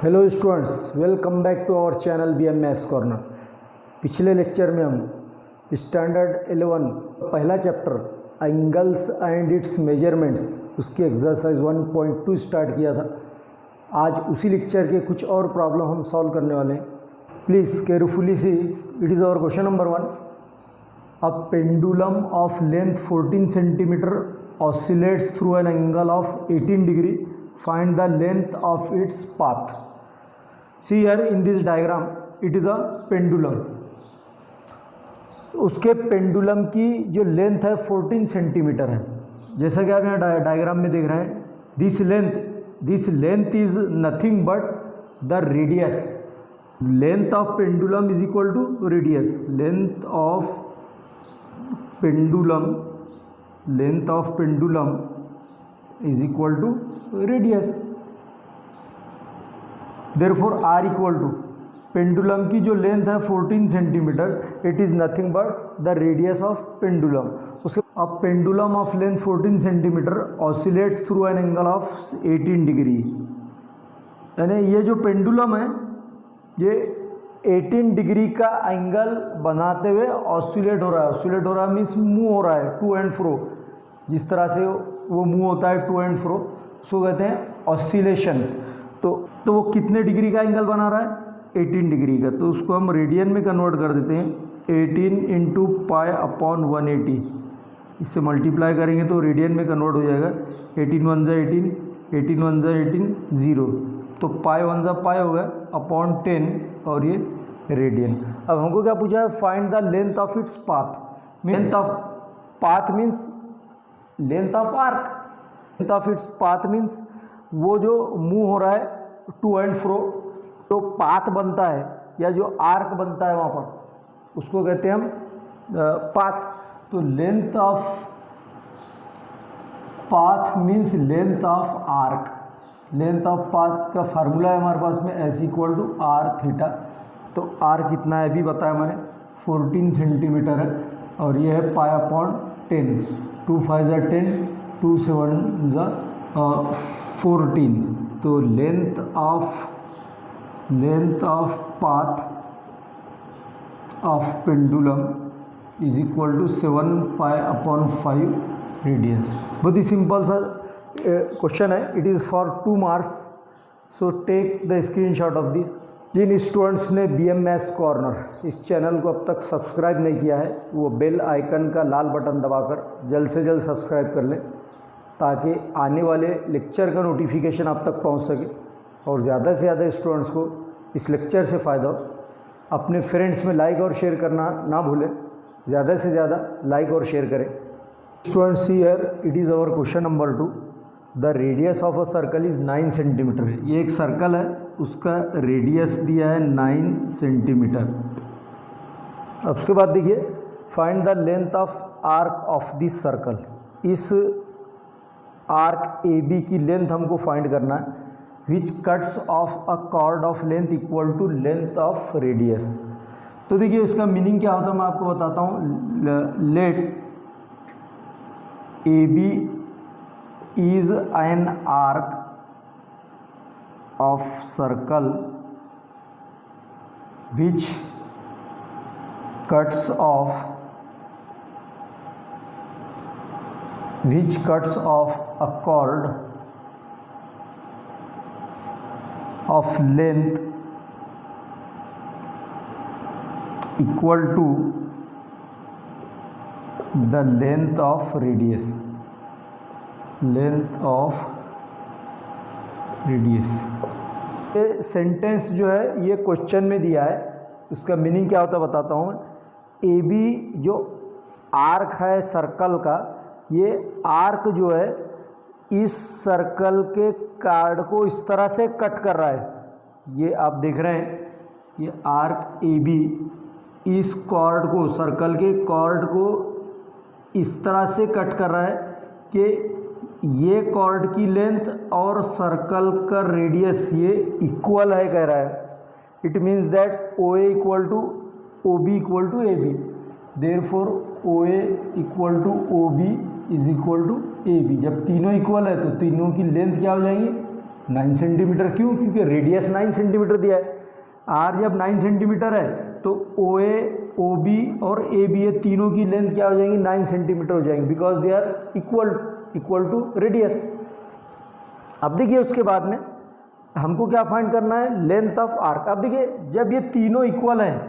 Hello students, welcome back to our channel BM maths corner. पिछले lecture में हम standard 11 पहला chapter angles and its measurements उसकी exercise 1.2 start किया था। आज उसी लेक्चर के कुछ और प्रॉब्लम हम सॉल्व करने वाले हैं। Please carefully see, it is our question number 1। A pendulum of length 14 centimetre oscillates through an angle of 18 degree, find the length of its path. See here in this diagram, it is a pendulum. उसके pendulum की जो length है 14 centimetre है। जैसा कि आप यहाँ diagram में देख रहे हैं, this length is nothing but the radius. Length of pendulum is equal to radius. Length of pendulum is equal to radius. Therefore R equal to pendulum की जो लेंथ है 14 centimetre, it is nothing but the radius of pendulum. उसके अब pendulum of length 14 centimetre oscillates through an angle of 18 degree. यानी ये जो pendulum है ये 18 डिग्री का एंगल बनाते हुए ऑसिलेट हो रहा है। ऑसिलेट हो रहा है मीन्स मूव हो रहा है टू एंड फ्रो। जिस तरह से वो मूव होता है टू एंड फ्रो, उसको कहते हैं ऑसिलेशन। तो वो कितने डिग्री का एंगल बना रहा है? 18 डिग्री का। तो उसको हम रेडियन में कन्वर्ट कर देते हैं। 18 इंटू पाई अपॉन 180, इससे मल्टीप्लाई करेंगे तो रेडियन में कन्वर्ट हो जाएगा। 18 वन ज़ा 18, 18 वन ज़ा 18, 0। तो पाई वन ज़ा पाई हो गया अपॉन 10 और ये रेडियन। अब हमको क्या पूछा है? Find the length of its path. Length of path means length of arc. Length of its path means वो जो मूव हो रहा है टू एंड फ्रो, जो पाथ बनता है या जो आर्क बनता है वहाँ पर, उसको कहते हैं हम पाथ। तो length of path means length of arc. Length of path का फार्मूला है हमारे पास में S equal to R theta. तो आर कितना है अभी बताया मैंने, 14 सेंटीमीटर है और ये है पाई अपॉन 10। 2 5 ज़ा 10, 2 7 ज़ा 14। तो length of path of pendulum is equal to 7 pi upon 5 radian. बहुत ही सिंपल सा क्वेश्चन है। It is for 2 marks, so take the screenshot of this. जिन स्टूडेंट्स ने BM मैथ्स कॉर्नर इस चैनल को अब तक सब्सक्राइब नहीं किया है, वो बेल आइकन का लाल बटन दबाकर जल्द से जल्द सब्सक्राइब कर लें, ताकि आने वाले लेक्चर का नोटिफिकेशन आप तक पहुंच सके और ज़्यादा से ज़्यादा स्टूडेंट्स को इस लेक्चर से फ़ायदा हो। अपने फ्रेंड्स में लाइक और शेयर करना ना भूलें। ज़्यादा से ज़्यादा लाइक और शेयर करें। Students see here, it is our question number 2। The radius of a circle is 9 centimetre है। ये एक सर्कल है, उसका रेडियस दिया है 9 सेंटीमीटर। अब उसके बाद देखिए, find the length of arc of this circle. इस आर्क AB की लेंथ हमको फाइंड करना है। Which cuts off a chord of length equal to length of radius. तो देखिए इसका मीनिंग क्या होता है मैं आपको बताता हूँ। Let AB is an arc of circle which cuts off a chord of length equal to the length of radius। Length of radius. ये सेंटेंस जो है ये क्वेश्चन में दिया है। उसका मीनिंग क्या होता है बताता हूँ मैं। AB जो आर्क है सर्कल का, ये आर्क जो है इस सर्कल के कार्ड को इस तरह से कट कर रहा है। ये आप देख रहे हैं, ये आर्क AB इस कॉर्ड को, सर्कल के कॉर्ड को इस तरह से कट कर रहा है कि ये कॉर्ड की लेंथ और सर्कल का रेडियस ये इक्वल है कह रहा है। It means that OA equal to OB equal to AB। Therefore OA equal to OB is equal to AB। जब तीनों इक्वल है तो तीनों की लेंथ क्या हो जाएंगी? 9 सेंटीमीटर। क्यों? क्योंकि रेडियस 9 सेंटीमीटर दिया है। आर जब 9 सेंटीमीटर है तो ओ ए, ओ बी और ए बी, ये तीनों की लेंथ क्या हो जाएंगी? 9 सेंटीमीटर हो जाएंगी, because they are equal to radius. अब देखिए उसके बाद में हमको क्या फाइंड करना है? Length of arc. अब देखिए जब ये तीनों इक्वल हैं,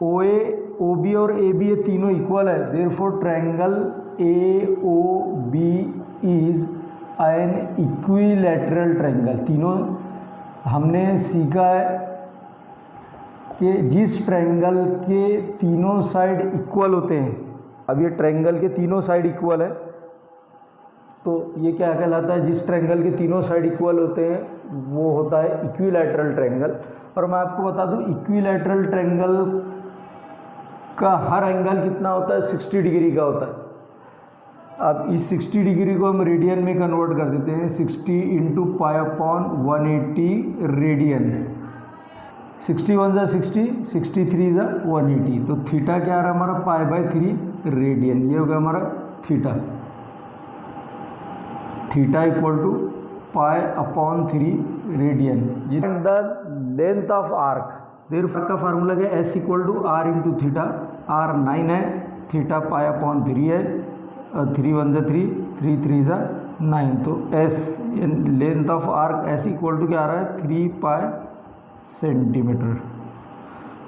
ओ ए, ओ बी और ए बी, ये तीनों इक्वल है, therefore triangle A O B is an equilateral triangle. तीनों हमने सीखा है कि जिस ट्रायंगल के तीनों साइड इक्वल होते हैं, अब ये ट्रायंगल के तीनों साइड इक्वल है तो ये क्या कहलाता है? जिस ट्रायंगल के तीनों साइड इक्वल होते हैं वो होता है इक्विलैटरल ट्रायंगल। और मैं आपको बता दूं इक्विलैटरल ट्रायंगल का हर एंगल कितना होता है? 60 डिग्री का होता है। अब इस 60 डिग्री को हम रेडियन में कन्वर्ट कर देते हैं। 60 इंटू पाई अपॉन 180 रेडियन। 61 ज़ा 60, 63 ज़ा 180। तो थीटा क्या आ रहा है हमारा? Pi by 3 radian. ये हो गया हमारा theta. Theta equal to pi upon 3 radian. The length of arc, therefore का फार्मूला क्या है? S equal to R into theta. R 9 है, थीटा पाई अपॉन 3 है, 3 1 ज़ा 3, 3 3 ज़ा 9। तो S length of arc S equal to क्या आ रहा है? 3 pi centimetre.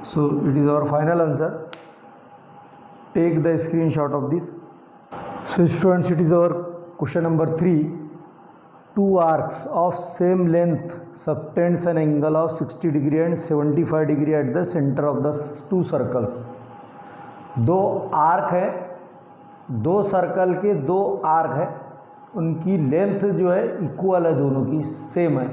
So it is our final answer. Take the screenshot of this. So students, it is our question number 3. Two arcs of same length subtends an angle of 60 degree and 75 degree at the center of the two circles. दो arc है, दो circle के दो arc है, उनकी length जो है equal है, दोनों की सेम है,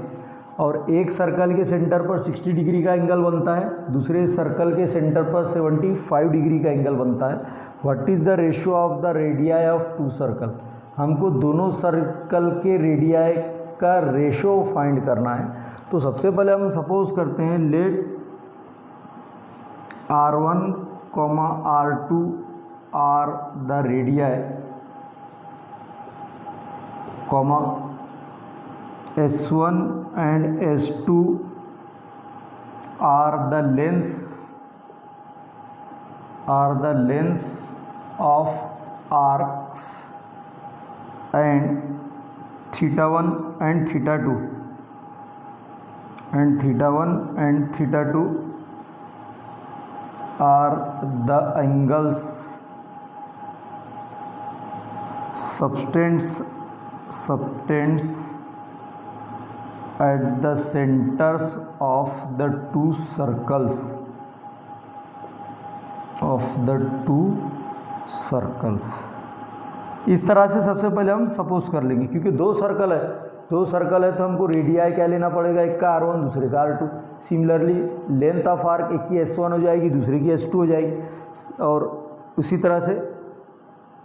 और एक सर्कल के सेंटर पर 60 डिग्री का एंगल बनता है, दूसरे सर्कल के सेंटर पर 75 डिग्री का एंगल बनता है। What is the ratio of the radii of two circles? हमको दोनों सर्कल के रेडियाई का रेशो फाइंड करना है। तो सबसे पहले हम सपोज करते हैं let R1, R2 are the radii, S1 and S2 are the lengths of arcs, and theta 1 and theta 2 are the angles subtends at the centers of the two circles इस तरह से सबसे पहले हम सपोज कर लेंगे, क्योंकि दो सर्कल है तो हमको रेडियाई क्या लेना पड़ेगा? एक का R1 दूसरे का R2। Similarly length of arc एक की S1 हो जाएगी, दूसरे की S2 हो जाएगी, और उसी तरह से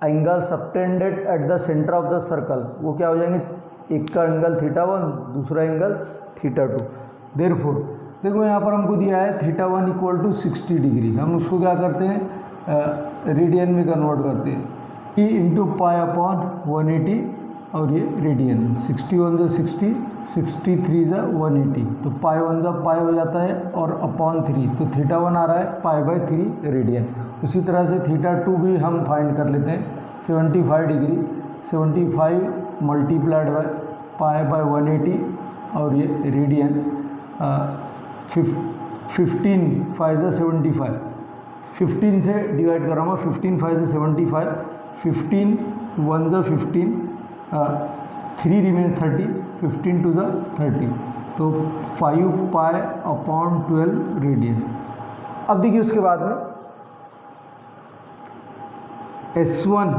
angle subtended at the centre of the circle वो क्या हो जाएंगे? एक का एंगल थीटा 1, दूसरा एंगल थीटा 2। देयरफॉर देखो यहाँ पर हमको दिया है थीटा 1 इक्वल टू 60 डिग्री। हम उसको क्या करते हैं? रेडियन में कन्वर्ट करते हैं। ई इंटू पाई अपॉन 180 और ये रेडियन। 61 ज़ा 60, 63 ज़ा 180। तो पाई 1 ज़ा पाई हो जाता है और अपॉन 3, तो थीटा 1 आ रहा है पाई बाई 3 रेडियन। उसी तरह से थीटा 2 भी हम फाइंड कर लेते हैं। 75 degree, 75 multiplied by pi by 180 और ये रेडियन। 15 5 ज़ा 75, 15 से डिवाइड कर रहा हूँ। 15 5 ज़ा 75, 15 1 ज़ा 15, 3 रिमेन 30, 15 2 ज़ा 30, तो 5 पाई अपॉन 12 रेडियन। अब देखिए उसके बाद में S1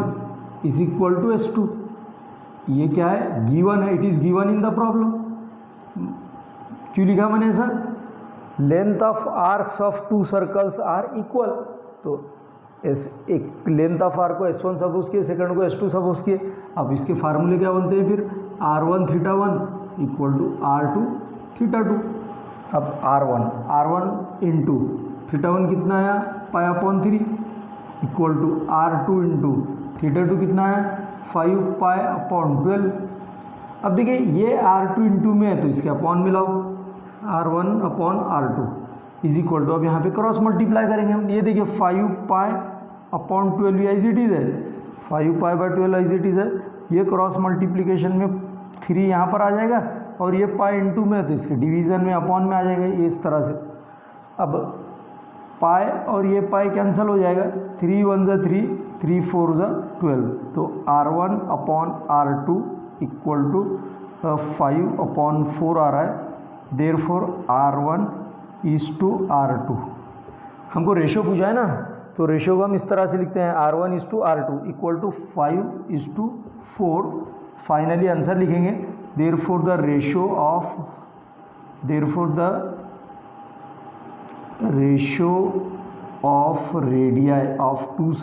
is equal to S2। ये क्या है? गिवन है, it is given in the problem. क्यों लिखा मैंने ऐसा? Length of arcs of two circles are equal. तो एक लेंथ ऑफ आर्क को S1 सपोज किए, सेकंड को S2 सपोज किए। अब इसके फार्मूले क्या बनते हैं फिर? R1 theta 1 equal to R2 theta 2। अब R1 इंटू थीटा 1 कितना आया? Pi upon 3 equal to R2 into theta 2 कितना है? 5 पाई अपॉन 12 अब देखिए ये R2 इंटू में है तो इसके अपॉन मिलाओ, R1 upon R2 is equal to, अब यहाँ पे क्रॉस मल्टीप्लाई करेंगे हम। ये देखिए 5 pi upon 12 as it is है, 5 pi by 12 as it is है। ये क्रॉस मल्टीप्लिकेशन में 3 यहाँ पर आ जाएगा और ये पाई इंटू में है तो इसके डिवीज़न में अपॉन में आ जाएगा, ये इस तरह से। अब पाई और ये पाई कैंसिल हो जाएगा, 3 1 ज़ा 3, 3 4 ज़ा 12, तो R1 upon R2 equal to 5 upon 4 आ रहा है। Therefore R1 is to R2। हमको रेशो पूछा है ना, तो रेशो को हम इस तरह से लिखते हैं, R1 is to R2 equal to 5 is to 4। Finally answer लिखेंगे, therefore the ratio of radii of two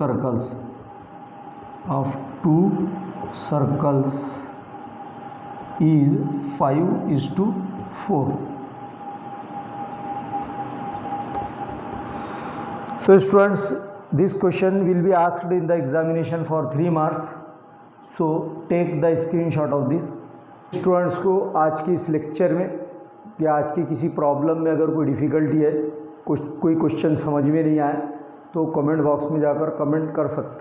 circles is 5:4. So students, this question will be asked in the examination for 3 marks. So take the screenshot of this. Students को आज की इस lecture में या आज की किसी प्रॉब्लम में अगर कोई डिफ़िकल्टी है, कोई क्वेश्चन समझ में नहीं आए तो कमेंट बॉक्स में जाकर कमेंट कर सकते हैं।